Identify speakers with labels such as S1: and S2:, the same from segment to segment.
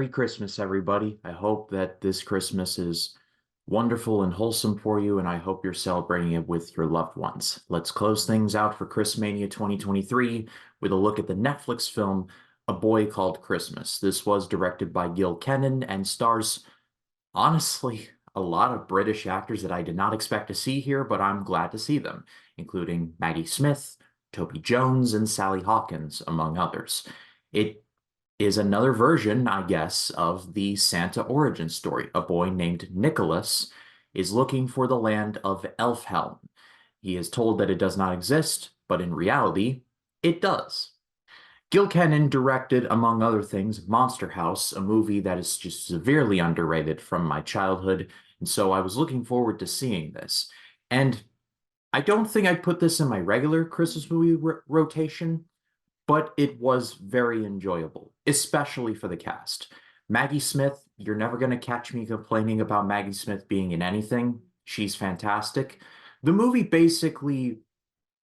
S1: Merry Christmas, everybody. I hope that this Christmas is wonderful and wholesome for you, and I hope you're celebrating it with your loved ones. Let's close things out for Christmania 2023 with a look at the Netflix film A Boy Called Christmas. This was directed by Gil Kenan and stars, honestly, a lot of British actors that I did not expect to see here, but I'm glad to see them, including Maggie Smith, Toby Jones, and Sally Hawkins, among others. It is another version, I guess, of the Santa origin story. A boy named Nicholas is looking for the land of Elfhelm. He is told that it does not exist, but in reality, it does. Gil Kenan directed, among other things, Monster House, a movie that is just severely underrated from my childhood, and so I was looking forward to seeing this. And I don't think I'd put this in my regular Christmas movie rotation, but it was very enjoyable, especially for the cast. Maggie Smith, you're never going to catch me complaining about Maggie Smith being in anything. She's fantastic. The movie basically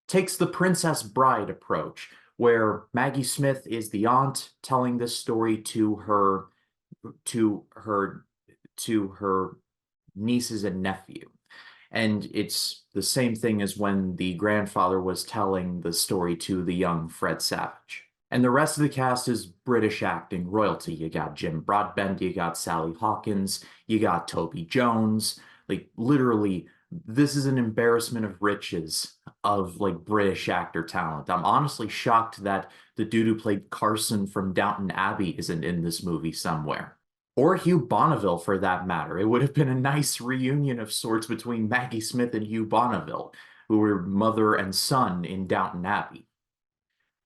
S1: takes the Princess Bride approach, where Maggie Smith is the aunt telling this story to her to her nieces and nephew. And it's the same thing as when the grandfather was telling the story to the young Fred Savage. And the rest of the cast is British acting royalty. You got Jim Broadbent, you got Sally Hawkins, you got Toby Jones. Like, literally, this is an embarrassment of riches of, like, British actor talent. I'm honestly shocked that the dude who played Carson from Downton Abbey isn't in this movie somewhere. Or Hugh Bonneville, for that matter. It would have been a nice reunion of sorts between Maggie Smith and Hugh Bonneville, who were mother and son in Downton Abbey.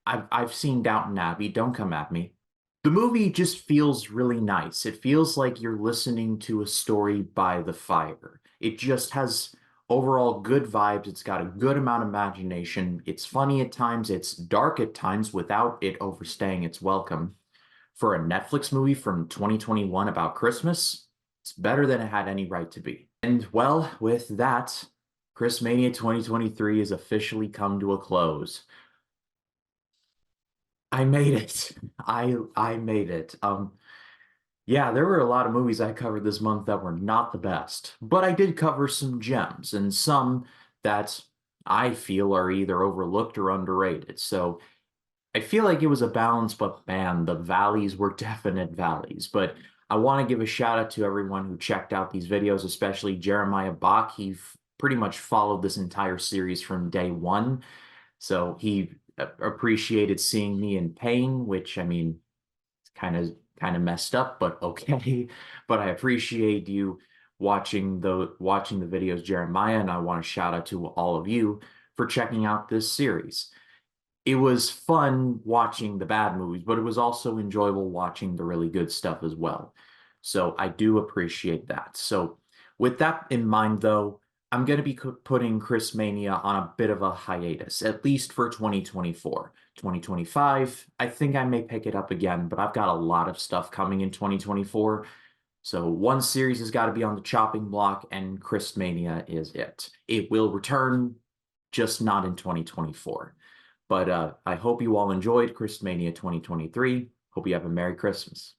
S1: I've seen Downton Abbey, don't come at me. The movie just feels really nice. It feels like you're listening to a story by the fire. It just has overall good vibes. It's got a good amount of imagination. It's funny at times. It's dark at times without it overstaying its welcome. For a Netflix movie from 2021 about Christmas, it's better than it had any right to be. And well, with that, Christmania 2023 has officially come to a close. I made it. I made it. Yeah, there were a lot of movies I covered this month that were not the best, but I did cover some gems and some that I feel are either overlooked or underrated. So I feel like it was a balance, but man, the valleys were definite valleys. But I want to give a shout out to everyone who checked out these videos, especially Jeremiah Bach. He pretty much followed this entire series from day one. So he appreciated seeing me in pain, which I mean, it's kind of messed up, but okay. But I appreciate you watching the videos, Jeremiah, and I want to shout out to all of you for checking out this series. It was fun watching the bad movies, but it was also enjoyable watching the really good stuff as well. So I do appreciate that. So with that in mind, though, I'm going to be putting Christmania on a bit of a hiatus, at least for 2024. 2025, I think I may pick it up again, but I've got a lot of stuff coming in 2024. So one series has got to be on the chopping block, and Christmania is it. It will return, just not in 2024. But I hope you all enjoyed Christmania 2023. Hope you have a Merry Christmas.